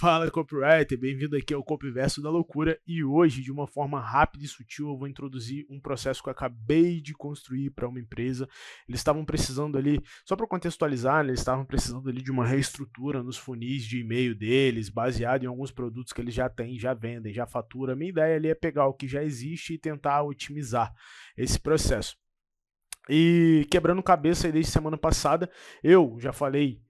Fala, copywriter, bem-vindo aqui ao Copyverso da Loucura e hoje, de uma forma rápida e sutil, eu vou introduzir um processo que eu acabei de construir para uma empresa. Eles estavam precisando ali, só para contextualizar, né, eles estavam precisando ali de uma reestrutura nos funis de e-mail deles, baseado em alguns produtos que eles já têm, já vendem, já faturam. A minha ideia ali é pegar o que já existe e tentar otimizar esse processo. E quebrando cabeça aí desde semana passada, eu já falei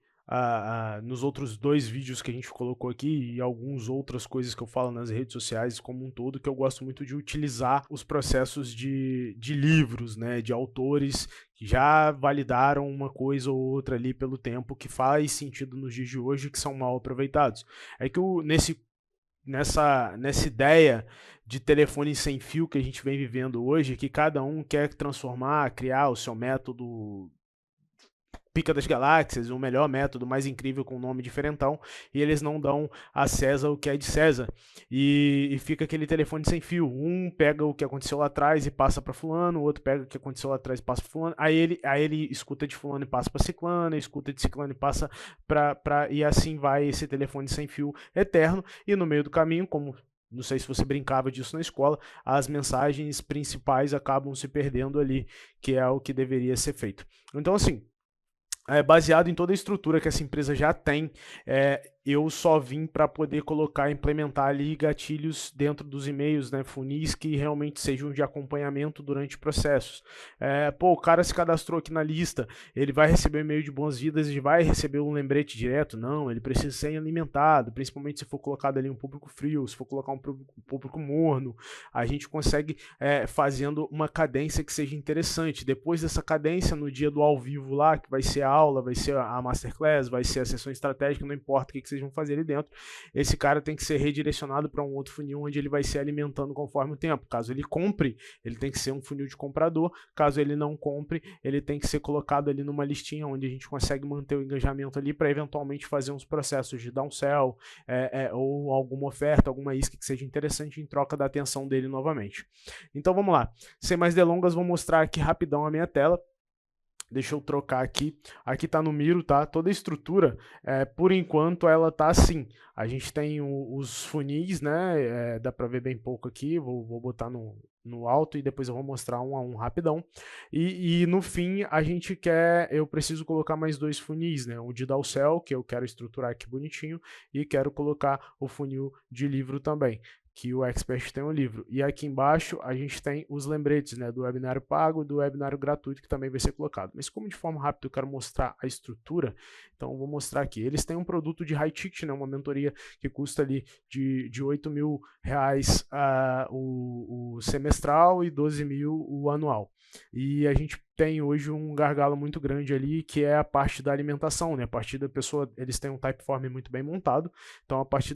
nos outros dois vídeos que a gente colocou aqui e algumas outras coisas que eu falo nas redes sociais como um todo, que eu gosto muito de utilizar os processos de livros, né, de autores que já validaram uma coisa ou outra ali pelo tempo, que faz sentido nos dias de hoje, que são mal aproveitados. É que nessa ideia de telefone sem fio que a gente vem vivendo hoje, que cada um quer transformar, criar o seu método pica das galáxias, o melhor método, mais incrível, com um nome diferentão, e eles não dão a César o que é de César. E fica aquele telefone sem fio. Um pega o que aconteceu lá atrás e passa para fulano, o outro pega o que aconteceu lá atrás e passa para fulano, aí ele escuta de fulano e passa para ciclano, escuta de ciclano e passa e assim vai esse telefone sem fio eterno, e no meio do caminho, como não sei se você brincava disso na escola, as mensagens principais acabam se perdendo ali, que é o que deveria ser feito. Então, assim, baseado em toda a estrutura que essa empresa já tem, eu só vim para poder colocar, implementar ali gatilhos dentro dos e-mails, né, funis que realmente sejam de acompanhamento durante processos. O cara se cadastrou aqui na lista, ele vai receber um e-mail de boas-vindas e vai receber um lembrete direto? Não, ele precisa ser alimentado, principalmente se for colocado ali um público frio, se for colocar um público morno, a gente consegue fazendo uma cadência que seja interessante. Depois dessa cadência, no dia do ao vivo lá, que vai ser a aula, vai ser a masterclass, vai ser a sessão estratégica, não importa o que vocês vão fazer ali dentro, esse cara tem que ser redirecionado para um outro funil onde ele vai se alimentando conforme o tempo. Caso ele compre, ele tem que ser um funil de comprador. Caso ele não compre, ele tem que ser colocado ali numa listinha onde a gente consegue manter o engajamento ali para eventualmente fazer uns processos de downsell, ou alguma oferta, alguma isca que seja interessante em troca da atenção dele novamente. Então vamos lá, sem mais delongas, vou mostrar aqui rapidão a minha tela. Deixa eu trocar aqui. Aqui tá no Miro, tá? Toda a estrutura, por enquanto, ela tá assim. A gente tem os funis, né? Dá para ver bem pouco aqui. Vou botar no alto e depois eu vou mostrar um a um rapidão. E no fim, eu preciso colocar mais dois funis, né? O de downsell, que eu quero estruturar aqui bonitinho, e quero colocar o funil de livro também, que o Expert tem um livro. E aqui embaixo a gente tem os lembretes, né, do webinário pago e do webinário gratuito, que também vai ser colocado. Mas como de forma rápida eu quero mostrar a estrutura, então eu vou mostrar aqui. Eles têm um produto de high ticket, né, uma mentoria que custa ali de 8 mil reais o semestral e 12 mil o anual. E a gente tem hoje um gargalo muito grande ali, que é a parte da alimentação, né? A partir da pessoa, eles têm um Typeform muito bem montado, então a partir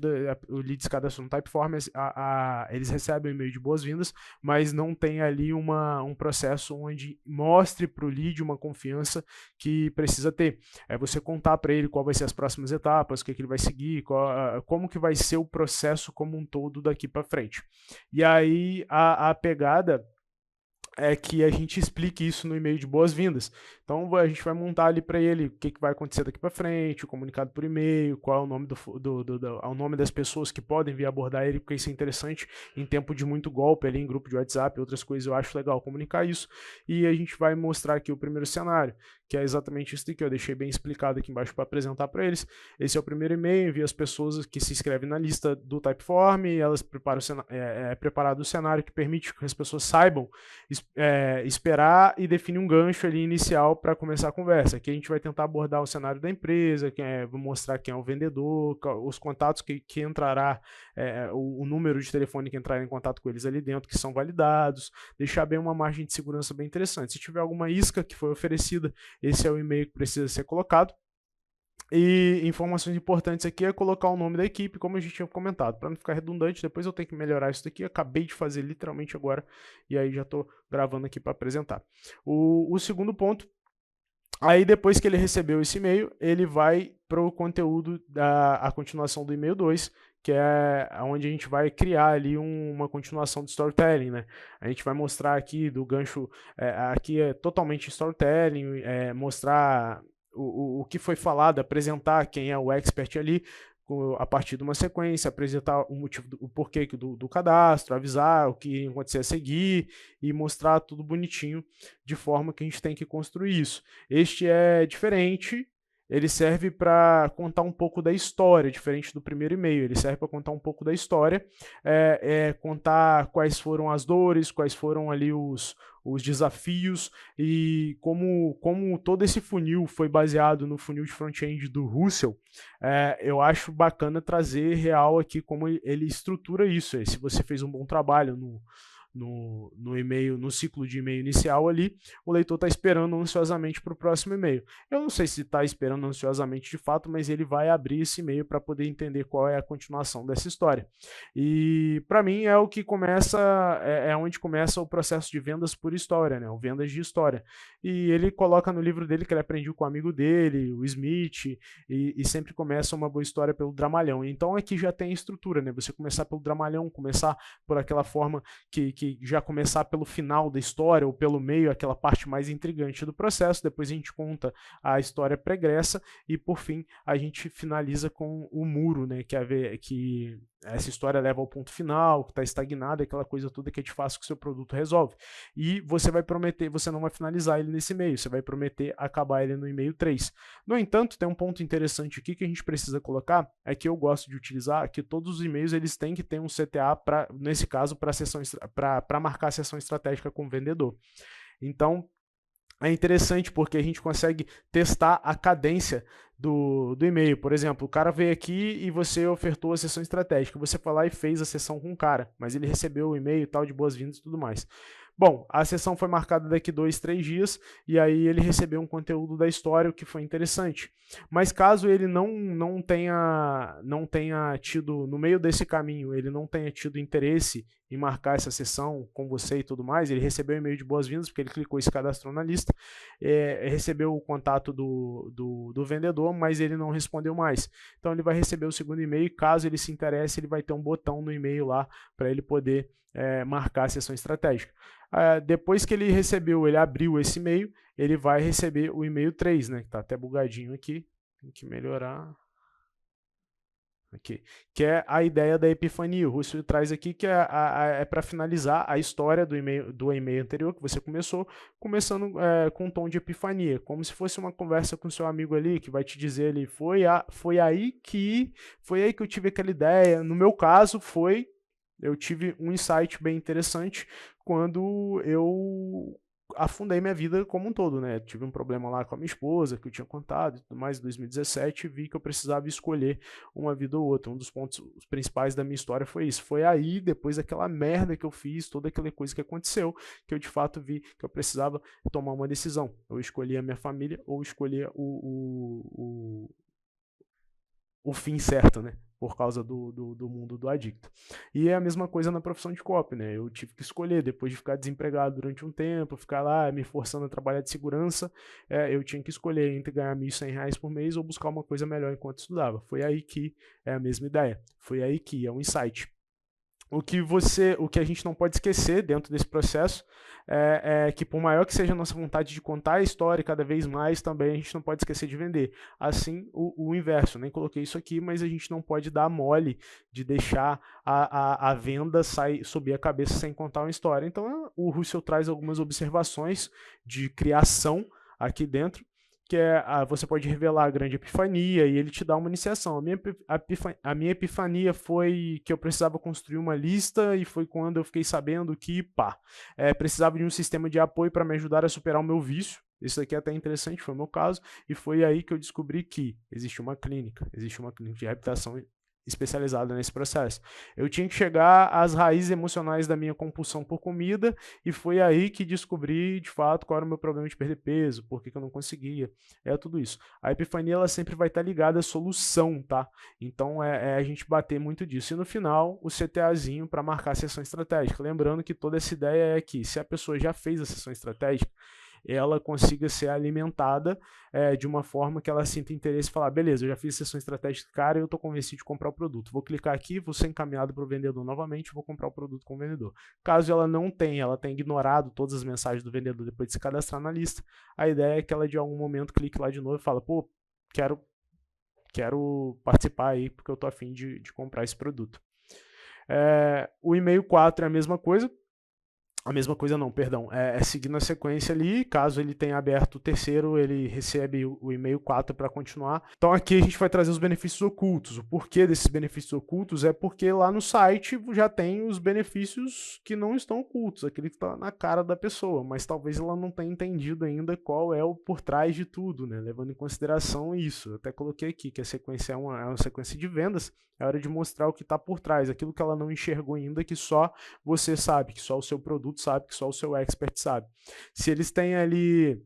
o lead se cadastra no Typeform, eles recebem um e-mail de boas-vindas, mas não tem ali um processo onde mostre para o lead uma confiança que precisa ter. É você contar para ele qual vai ser as próximas etapas, o que ele vai seguir, como que vai ser o processo como um todo daqui para frente. E aí a pegada é que a gente explique isso no e-mail de boas-vindas. Então a gente vai montar ali para ele o que vai acontecer daqui para frente, o comunicado por e-mail, qual é o nome o nome das pessoas que podem vir abordar ele, porque isso é interessante em tempo de muito golpe ali em grupo de WhatsApp, outras coisas, eu acho legal comunicar isso. E a gente vai mostrar aqui o primeiro cenário, que é exatamente isso daqui. Eu deixei bem explicado aqui embaixo para apresentar para eles. Esse é o primeiro e-mail, envia as pessoas que se inscrevem na lista do Typeform, e elas preparam preparado o cenário que permite que as pessoas saibam esperar e definir um gancho ali inicial para começar a conversa. Aqui a gente vai tentar abordar o cenário da empresa, vou mostrar quem é o vendedor, os contatos que entrará, o número de telefone que entrará em contato com eles ali dentro, que são validados, deixar bem uma margem de segurança bem interessante. Se tiver alguma isca que foi oferecida, esse é o e-mail que precisa ser colocado. E informações importantes aqui é colocar o nome da equipe, como a gente tinha comentado, para não ficar redundante. Depois eu tenho que melhorar isso daqui. Acabei de fazer literalmente agora, e aí já estou gravando aqui para apresentar. O segundo ponto, aí depois que ele recebeu esse e-mail, ele vai para o conteúdo a continuação do e-mail 2, que é onde a gente vai criar ali uma continuação de storytelling, né? A gente vai mostrar aqui do gancho, aqui é totalmente storytelling, mostrar o que foi falado, apresentar quem é o expert ali, a partir de uma sequência, apresentar o motivo, o porquê do cadastro, avisar o que ia acontecer a seguir e mostrar tudo bonitinho de forma que a gente tem que construir isso. Este é diferente, ele serve para contar um pouco da história, diferente do primeiro e-mail. Ele serve para contar um pouco da história, contar quais foram as dores, quais foram ali os desafios e como todo esse funil foi baseado no funil de front-end do Russell. Eu acho bacana trazer real aqui como ele estrutura isso. Se você fez um bom trabalho no e-mail, no ciclo de e-mail inicial ali, o leitor está esperando ansiosamente para o próximo e-mail. Eu não sei se está esperando ansiosamente de fato, mas ele vai abrir esse e-mail para poder entender qual é a continuação dessa história. E para mim é o que começa, é onde começa o processo de vendas por história, né? O vendas de história. E ele coloca no livro dele que ele aprendeu com o amigo dele, o Smith, e sempre começa uma boa história pelo dramalhão. Então aqui já tem estrutura, né? Você começar pelo dramalhão, começar por aquela forma que já começar pelo final da história ou pelo meio, aquela parte mais intrigante do processo, depois a gente conta a história pregressa e por fim a gente finaliza com o muro, né, que essa história leva ao ponto final, que está estagnada, aquela coisa toda que é de fácil que o seu produto resolve. E você vai prometer, você não vai finalizar ele nesse e-mail, você vai prometer acabar ele no e-mail 3. No entanto, tem um ponto interessante aqui que a gente precisa colocar, é que eu gosto de utilizar, que todos os e-mails eles têm que ter um CTA, nesse caso, para marcar a sessão estratégica com o vendedor. Então, é interessante porque a gente consegue testar a cadência do e-mail. Por exemplo, o cara veio aqui e você ofertou a sessão estratégica. Você foi lá e fez a sessão com o cara, mas ele recebeu o e-mail e tal de boas-vindas e tudo mais. Bom, a sessão foi marcada daqui 2, 3 dias e aí ele recebeu um conteúdo da história, o que foi interessante. Mas caso ele não tenha tido, no meio desse caminho, ele não tenha tido interesse em marcar essa sessão com você e tudo mais, ele recebeu um e-mail de boas-vindas, porque ele clicou e se cadastrou na lista, recebeu o contato do vendedor, mas ele não respondeu mais. Então ele vai receber o segundo e-mail e caso ele se interesse, ele vai ter um botão no e-mail lá para ele poder marcar a sessão estratégica. Depois que ele recebeu, ele abriu esse e-mail, ele vai receber o e-mail 3, né? Que tá até bugadinho aqui, tem que melhorar. Aqui, que é a ideia da epifania. O Russell traz aqui que é para finalizar a história do e-mail anterior que você começou, começando com um tom de epifania, como se fosse uma conversa com seu amigo ali, que vai te dizer ali, foi aí que eu tive aquela ideia. No meu caso, eu tive um insight bem interessante quando eu afundei minha vida como um todo, né? Tive um problema lá com a minha esposa, que eu tinha contado e tudo mais, em 2017, e vi que eu precisava escolher uma vida ou outra. Um dos pontos principais da minha história foi isso. Foi aí, depois daquela merda que eu fiz, toda aquela coisa que aconteceu, que eu de fato vi que eu precisava tomar uma decisão. Eu escolhia a minha família ou escolhia o fim certo, né? Por causa do mundo do adicto. E é a mesma coisa na profissão de copy, né? Eu tive que escolher, depois de ficar desempregado durante um tempo, ficar lá me forçando a trabalhar de segurança, eu tinha que escolher entre ganhar R$1.100 por mês ou buscar uma coisa melhor enquanto estudava. Foi aí que é a mesma ideia. Foi aí que é um insight. O que a gente não pode esquecer dentro desse processo é que por maior que seja a nossa vontade de contar a história cada vez mais, também a gente não pode esquecer de vender. Assim, o inverso, nem coloquei isso aqui, mas a gente não pode dar mole de deixar a venda subir a cabeça sem contar uma história. Então, o Russell traz algumas observações de criação aqui dentro, que você pode revelar a grande epifania e ele te dá uma iniciação. A minha epifania foi que eu precisava construir uma lista e foi quando eu fiquei sabendo que, precisava de um sistema de apoio para me ajudar a superar o meu vício. Isso aqui é até interessante, foi o meu caso, e foi aí que eu descobri que existe uma clínica de reabilitação especializada nesse processo. Eu tinha que chegar às raízes emocionais da minha compulsão por comida e foi aí que descobri de fato qual era o meu problema de perder peso, por que eu não conseguia, tudo isso. A epifania ela sempre vai estar ligada à solução, tá? Então a gente bater muito disso. E no final, o CTAzinho para marcar a sessão estratégica. Lembrando que toda essa ideia é que se a pessoa já fez a sessão estratégica, ela consiga ser alimentada de uma forma que ela sinta interesse e falar, beleza, eu já fiz sessão estratégica, cara, e eu estou convencido de comprar o produto. Vou clicar aqui, vou ser encaminhado para o vendedor novamente, vou comprar o produto com o vendedor. Caso ela não tenha, ela tenha ignorado todas as mensagens do vendedor depois de se cadastrar na lista, a ideia é que ela de algum momento clique lá de novo e fala, pô, quero quero participar aí porque eu tô a fim de comprar esse produto. O e-mail 4 é a mesma coisa não, perdão, seguindo a sequência ali, caso ele tenha aberto o terceiro, ele recebe o e-mail 4 para continuar. Então aqui a gente vai trazer os benefícios ocultos. O porquê desses benefícios ocultos é porque lá no site já tem os benefícios que não estão ocultos, aquele que está na cara da pessoa, mas talvez ela não tenha entendido ainda qual é o por trás de tudo, né? Levando em consideração isso. Eu até coloquei aqui que a sequência é uma sequência de vendas, é hora de mostrar o que está por trás, aquilo que ela não enxergou ainda, que só você sabe, que só o seu produto sabe, que só o seu expert sabe. Se eles têm ali,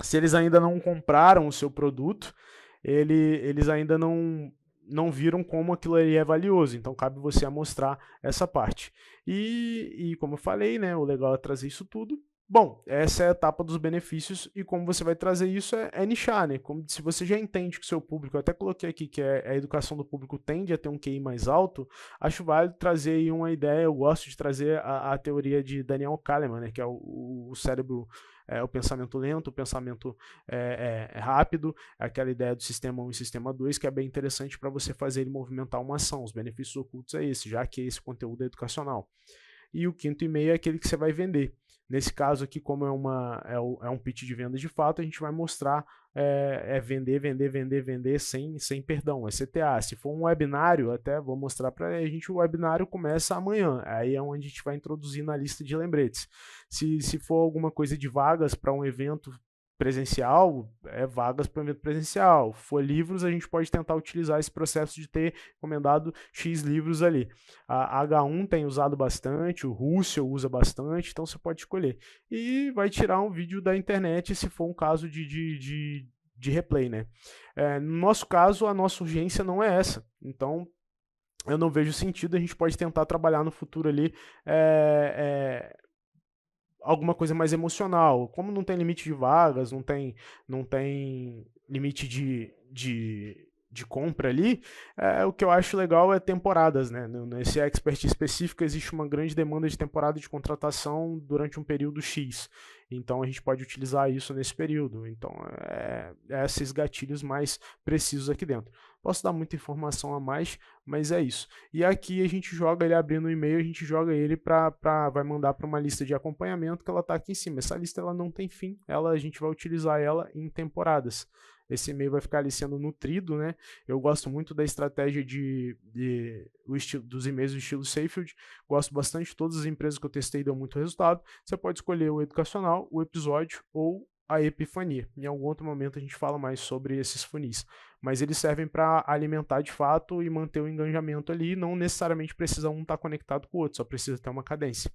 se eles ainda não compraram o seu produto, eles ainda não viram como aquilo ali é valioso, então cabe você a mostrar essa parte. E como eu falei, né, o legal é trazer isso tudo. Bom, essa é a etapa dos benefícios e como você vai trazer isso é nichar, né? Como se você já entende que o seu público, eu até coloquei aqui que a educação do público tende a ter um QI mais alto, acho válido trazer aí uma ideia, eu gosto de trazer a teoria de Daniel Kahneman, né? Que é o cérebro, o pensamento lento, o pensamento rápido, aquela ideia do sistema 1 e sistema 2, que é bem interessante para você fazer ele movimentar uma ação. Os benefícios ocultos é esse, já que esse conteúdo é educacional. E o quinto e-mail é aquele que você vai vender. Nesse caso aqui, como é um pitch de venda de fato, a gente vai mostrar vender sem perdão, é CTA. Se for um webinário, até vou mostrar para a gente, o webinário começa amanhã, aí é onde a gente vai introduzir na lista de lembretes. Se for alguma coisa de vagas para um evento presencial, vagas para evento presencial. For livros, a gente pode tentar utilizar esse processo de ter recomendado X livros ali. A H1 tem usado bastante, o Russell usa bastante, então você pode escolher. E vai tirar um vídeo da internet se for um caso de replay, né? No nosso caso, a nossa urgência não é essa. Então, eu não vejo sentido, a gente pode tentar trabalhar no futuro ali alguma coisa mais emocional. Como não tem limite de vagas, não tem limite de compra ali, o que eu acho legal é temporadas, né? Nesse expert específico existe uma grande demanda de temporada de contratação durante um período X. Então a gente pode utilizar isso nesse período. Então esses gatilhos mais precisos aqui dentro. Posso dar muita informação a mais, mas é isso. E aqui a gente joga ele abrindo o e-mail, a gente joga ele vai mandar para uma lista de acompanhamento que ela está aqui em cima. Essa lista ela não tem fim, a gente vai utilizar ela em temporadas. Esse e-mail vai ficar ali sendo nutrido, né? Eu gosto muito da estratégia dos e-mails do estilo Seyfield. Gosto bastante de todas as empresas que eu testei, deu muito resultado. Você pode escolher o educacional, o episódio ou a epifania. Em algum outro momento a gente fala mais sobre esses funis. Mas eles servem para alimentar de fato e manter o engajamento ali. Não necessariamente precisa um estar conectado com o outro, só precisa ter uma cadência.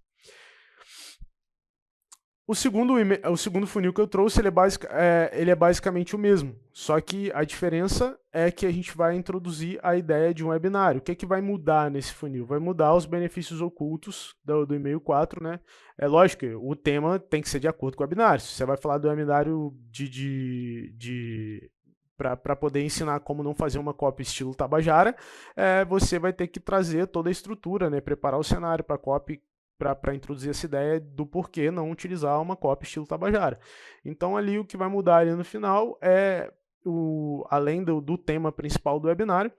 O segundo funil que eu trouxe, ele é basicamente o mesmo, só que a diferença é que a gente vai introduzir a ideia de um webinário. O que é que vai mudar nesse funil? Vai mudar os benefícios ocultos do e-mail 4, né? É lógico que o tema tem que ser de acordo com o webinário. Se você vai falar do webinário para poder ensinar como não fazer uma copy estilo Tabajara, você vai ter que trazer toda a estrutura, né? Preparar o cenário para copy, para introduzir essa ideia do porquê não utilizar uma cópia estilo Tabajara. Então ali o que vai mudar ali no final além do tema principal do webinário,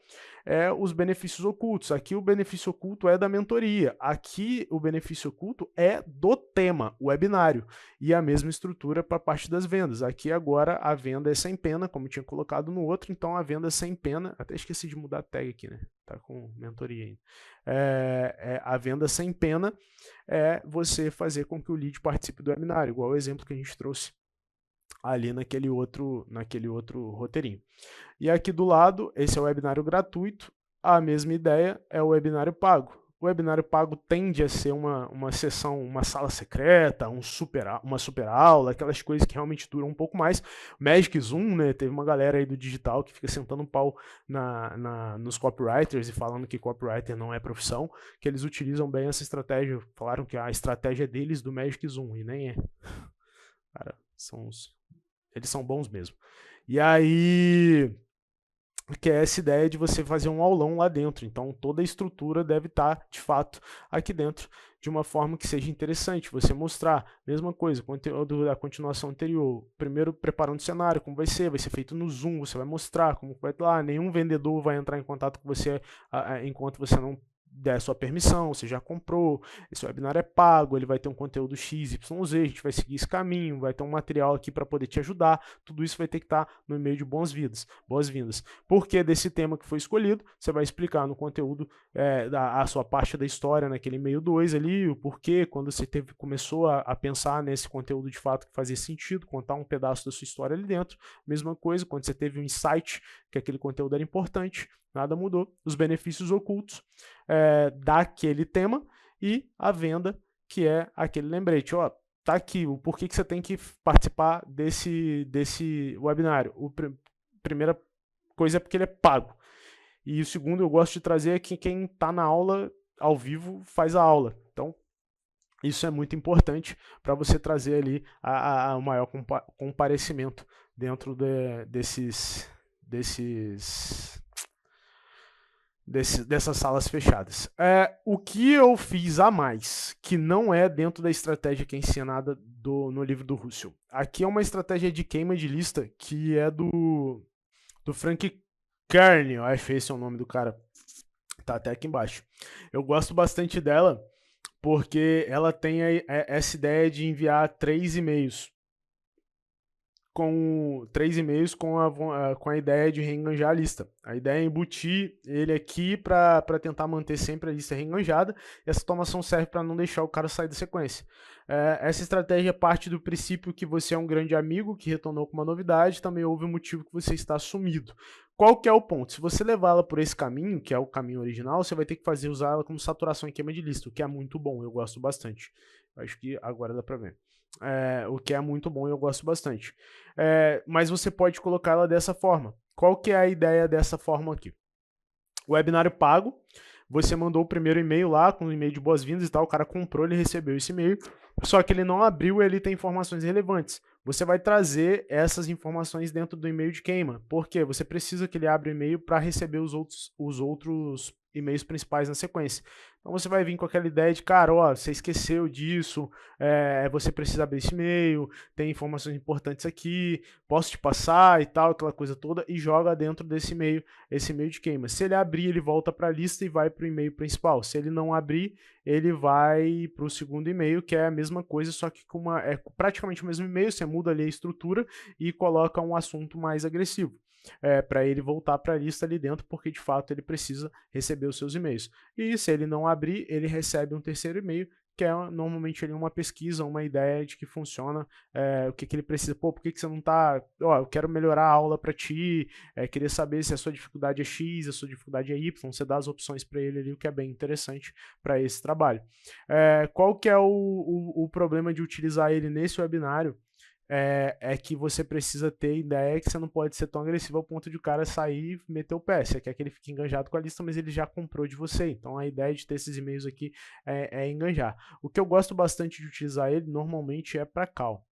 os benefícios ocultos. Aqui o benefício oculto é da mentoria. Aqui o benefício oculto é do tema, o webinário. E a mesma estrutura para a parte das vendas. Aqui agora a venda é sem pena, como tinha colocado no outro, então a venda é sem pena. Até esqueci de mudar a tag aqui, né? Tá com mentoria ainda. A venda sem pena é você fazer com que o lead participe do webinário, igual o exemplo que a gente trouxe ali naquele outro roteirinho. E aqui do lado, esse é o webinário gratuito, a mesma ideia é o webinário pago. O webinário pago tende a ser uma sessão, uma sala secreta, uma super aula, aquelas coisas que realmente duram um pouco mais. Magic Zoom, né? Teve uma galera aí do digital que fica sentando um pau nos copywriters e falando que copywriter não é profissão, que eles utilizam bem essa estratégia. Falaram que a estratégia deles do Magic Zoom, e nem é. Cara, eles são bons mesmo. E aí que é essa ideia de você fazer um aulão lá dentro. Então, toda a estrutura deve estar, de fato, aqui dentro, de uma forma que seja interessante. Você mostrar, mesma coisa, conteúdo da continuação anterior. Primeiro, preparando o cenário, como vai ser feito no Zoom, você vai mostrar como vai lá. Nenhum vendedor vai entrar em contato com você enquanto você não der sua permissão, você já comprou, esse webinar é pago, ele vai ter um conteúdo X, Y, Z, a gente vai seguir esse caminho, vai ter um material aqui para poder te ajudar, tudo isso vai ter que estar no e-mail de boas-vindas. Por que desse tema que foi escolhido? Você vai explicar no conteúdo a sua parte da história naquele e-mail 2 ali, o porquê, quando você começou a pensar nesse conteúdo de fato que fazia sentido, contar um pedaço da sua história ali dentro, mesma coisa, quando você teve um insight que aquele conteúdo era importante, nada mudou, os benefícios ocultos daquele tema e a venda, que é aquele lembrete, ó, tá aqui, o porquê que você tem que participar desse webinário. Primeira coisa é porque ele é pago. E o segundo eu gosto de trazer é que quem está na aula, ao vivo, faz a aula. Então, isso é muito importante para você trazer ali o maior comparecimento dentro dessas salas fechadas. O que eu fiz a mais, que não é dentro da estratégia que é ensinada no livro do Russell. Aqui é uma estratégia de queima de lista que é do Frank Kern, eu acho que esse é o nome do cara. Tá até aqui embaixo. Eu gosto bastante dela porque ela tem essa ideia de enviar 3 e-mails com a ideia de reenganjar a lista. A ideia é embutir ele aqui para tentar manter sempre a lista reenganjada, e essa automação serve para não deixar o cara sair da sequência. Essa estratégia parte do princípio que você é um grande amigo que retornou com uma novidade, também houve um motivo que você está sumido. Qual que é o ponto? Se você levá-la por esse caminho, que é o caminho original, você vai ter que usá-la como saturação e queima de lista, o que é muito bom, eu gosto bastante. Acho que agora dá para ver. O que é muito bom e eu gosto bastante. Mas você pode colocá-la dessa forma. Qual que é a ideia dessa forma aqui? O webinário pago, você mandou o primeiro e-mail lá, com o e-mail de boas-vindas e tal, o cara comprou, ele recebeu esse e-mail, só que ele não abriu, ele tem informações relevantes. Você vai trazer essas informações dentro do e-mail de queima. Por quê? Você precisa que ele abra o e-mail para receber os outros e-mails principais na sequência. Então você vai vir com aquela ideia de, cara, ó, você esqueceu disso, você precisa abrir esse e-mail, tem informações importantes aqui, posso te passar e tal, aquela coisa toda, e joga dentro desse e-mail, esse e-mail de queima. Se ele abrir, ele volta para a lista e vai para o e-mail principal. Se ele não abrir, ele vai para o segundo e-mail, que é a mesma coisa, só que é praticamente o mesmo e-mail, você muda ali a estrutura e coloca um assunto mais agressivo. Para ele voltar para a lista ali dentro, porque de fato ele precisa receber os seus e-mails. E se ele não abrir, ele recebe um terceiro e-mail, que é normalmente ali uma pesquisa, uma ideia de que funciona, o que ele precisa. Pô, por que você não tá... Ó, eu quero melhorar a aula para ti, queria saber se a sua dificuldade é X, a sua dificuldade é Y, você dá as opções para ele ali, o que é bem interessante para esse trabalho. Qual que é o problema de utilizar ele nesse webinário? Que você precisa ter ideia que você não pode ser tão agressivo ao ponto de o cara sair e meter o pé. Você quer que ele fique enganjado com a lista, mas ele já comprou de você. Então a ideia de ter esses e-mails aqui é enganjar. O que eu gosto bastante de utilizar ele normalmente é para call.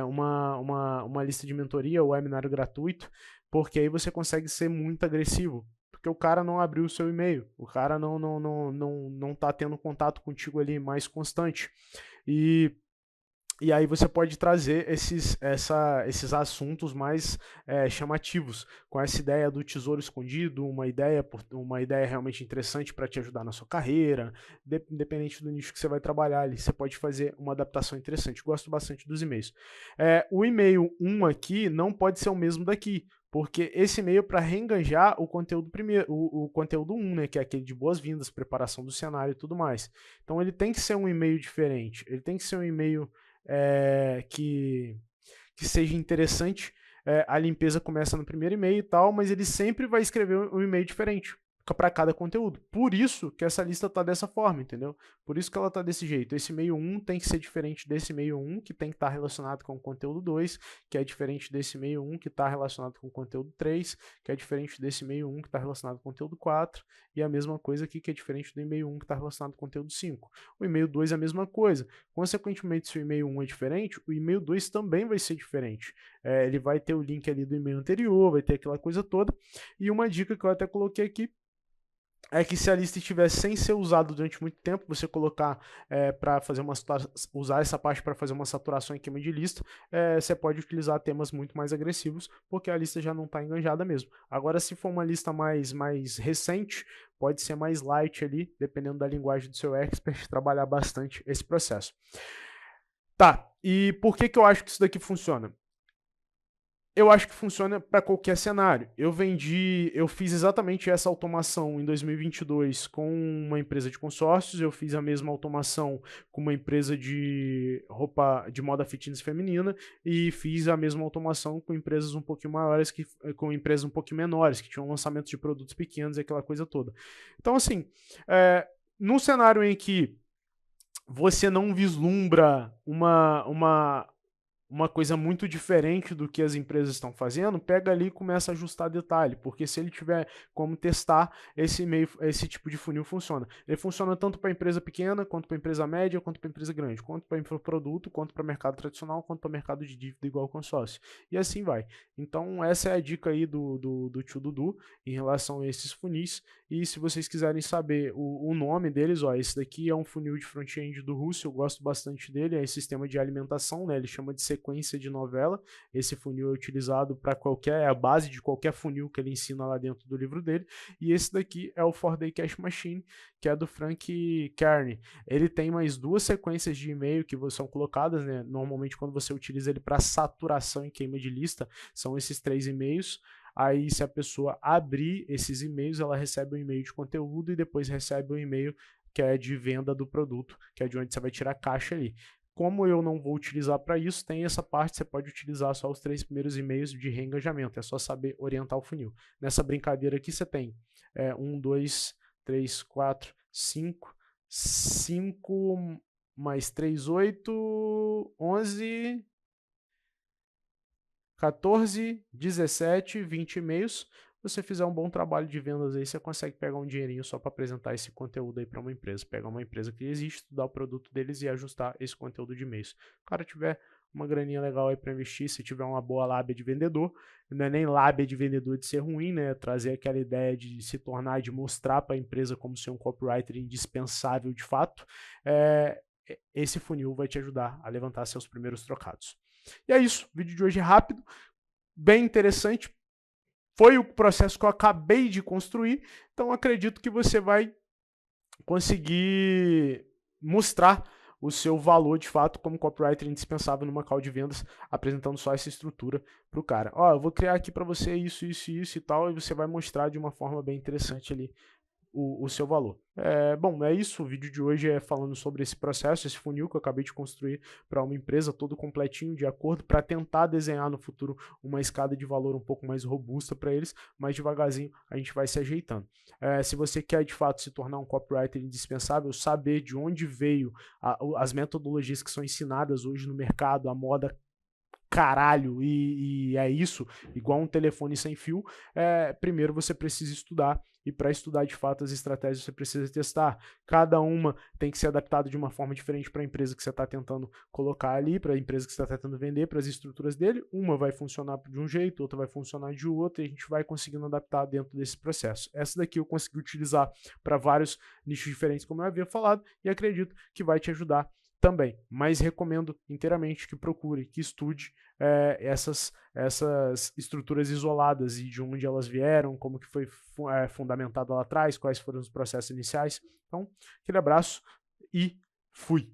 Uma lista de mentoria, o webinário gratuito, porque aí você consegue ser muito agressivo. Porque o cara não abriu o seu e-mail, o cara não tá tendo contato contigo ali mais constante. E aí você pode trazer esses assuntos mais chamativos, com essa ideia do tesouro escondido, uma ideia realmente interessante para te ajudar na sua carreira, independente do nicho que você vai trabalhar ali, você pode fazer uma adaptação interessante. Gosto bastante dos e-mails. O e-mail 1 aqui não pode ser o mesmo daqui, porque esse e-mail para reenganjar o conteúdo primeiro, o conteúdo 1, né, que é aquele de boas-vindas, preparação do cenário e tudo mais. Então ele tem que ser um e-mail diferente, ele tem que ser um e-mail que seja interessante. A limpeza começa no primeiro e-mail e tal, mas ele sempre vai escrever um e-mail diferente. para cada conteúdo. Por isso que essa lista está dessa forma, entendeu? Por isso que ela está desse jeito. Esse e-mail 1 tem que ser diferente desse e-mail 1, que tem que estar relacionado com o conteúdo 2, que é diferente desse e-mail 1 que está relacionado com o conteúdo 3, que é diferente desse e-mail 1 que está relacionado com o conteúdo 4, e a mesma coisa aqui que é diferente do e-mail 1 que está relacionado com o conteúdo 5. O e-mail 2 é a mesma coisa. Consequentemente, se o e-mail 1 é diferente, o e-mail 2 também vai ser diferente. Ele vai ter o link ali do e-mail anterior, vai ter aquela coisa toda. E uma dica que eu até coloquei aqui é que se a lista estiver sem ser usada durante muito tempo, você colocar para fazer usar essa parte para fazer uma saturação em queima de lista, você pode utilizar temas muito mais agressivos, porque a lista já não está enganjada mesmo. Agora, se for uma lista mais recente, pode ser mais light ali, dependendo da linguagem do seu expert, trabalhar bastante esse processo. Tá, e por que eu acho que isso daqui funciona? Eu acho que funciona para qualquer cenário. Eu fiz exatamente essa automação em 2022 com uma empresa de consórcios, eu fiz a mesma automação com uma empresa de roupa de moda fitness feminina e fiz a mesma automação com empresas um pouquinho maiores, com empresas um pouquinho menores, que tinham lançamentos de produtos pequenos e aquela coisa toda. Então, assim, num cenário em que você não vislumbra uma coisa muito diferente do que as empresas estão fazendo, pega ali e começa a ajustar detalhe, porque se ele tiver como testar, esse tipo de funil funciona. Ele funciona tanto para empresa pequena, quanto para empresa média, quanto para empresa grande, quanto para infoproduto, quanto para mercado tradicional, quanto para mercado de dívida igual consórcio. E assim vai. Então essa é a dica aí do Tio Dudu em relação a esses funis. E se vocês quiserem saber o nome deles, ó, esse daqui é um funil de front-end do Russell, eu gosto bastante dele, é esse sistema de alimentação, né? Ele chama de sequência de novela. Esse funil é utilizado para é a base de qualquer funil que ele ensina lá dentro do livro dele. E esse daqui é o 4-Day Cash Machine, que é do Frank Kern. Ele tem mais duas sequências de e-mail que são colocadas, né? Normalmente quando você utiliza ele para saturação e queima de lista, são esses 3 e-mails. Aí, se a pessoa abrir esses e-mails, ela recebe um e-mail de conteúdo e depois recebe um e-mail que é de venda do produto, que é de onde você vai tirar a caixa ali. Como eu não vou utilizar para isso, tem essa parte, você pode utilizar só os 3 primeiros e-mails de reengajamento, é só saber orientar o funil. Nessa brincadeira aqui você tem 1, 2, 3, 4, 5, 5 mais 3, 8, 11... 14, 17, 20 e-mails. Se você fizer um bom trabalho de vendas aí, você consegue pegar um dinheirinho só para apresentar esse conteúdo aí para uma empresa. Pegar uma empresa que existe, estudar o produto deles e ajustar esse conteúdo de e-mails. Se o cara tiver uma graninha legal aí para investir, se tiver uma boa lábia de vendedor, não é nem lábia de vendedor de ser ruim, né? Trazer aquela ideia de se tornar, de mostrar para a empresa como ser um copywriter indispensável de fato, esse funil vai te ajudar a levantar seus primeiros trocados. E é isso, o vídeo de hoje é rápido, bem interessante, foi o processo que eu acabei de construir, então acredito que você vai conseguir mostrar o seu valor de fato como copywriter indispensável numa call de vendas, apresentando só essa estrutura para o cara. Ó, eu vou criar aqui para você isso e tal, e você vai mostrar de uma forma bem interessante ali o seu valor. Bom, é isso, o vídeo de hoje é falando sobre esse processo, esse funil que eu acabei de construir para uma empresa, todo completinho, de acordo, para tentar desenhar no futuro uma escada de valor um pouco mais robusta para eles, mas devagarzinho a gente vai se ajeitando. Se você quer de fato se tornar um copywriter indispensável, saber de onde veio as metodologias que são ensinadas hoje no mercado, a moda caralho, e é isso, igual um telefone sem fio, primeiro você precisa estudar, e para estudar de fato as estratégias você precisa testar. Cada uma tem que ser adaptada de uma forma diferente para a empresa que você está tentando colocar ali, para a empresa que você está tentando vender, para as estruturas dele. Uma vai funcionar de um jeito, outra vai funcionar de outro, e a gente vai conseguindo adaptar dentro desse processo. Essa daqui eu consegui utilizar para vários nichos diferentes, como eu havia falado, e acredito que vai te ajudar também, mas recomendo inteiramente que procure, que estude essas estruturas isoladas e de onde elas vieram, como que foi fundamentado lá atrás, quais foram os processos iniciais. Então, aquele abraço e fui!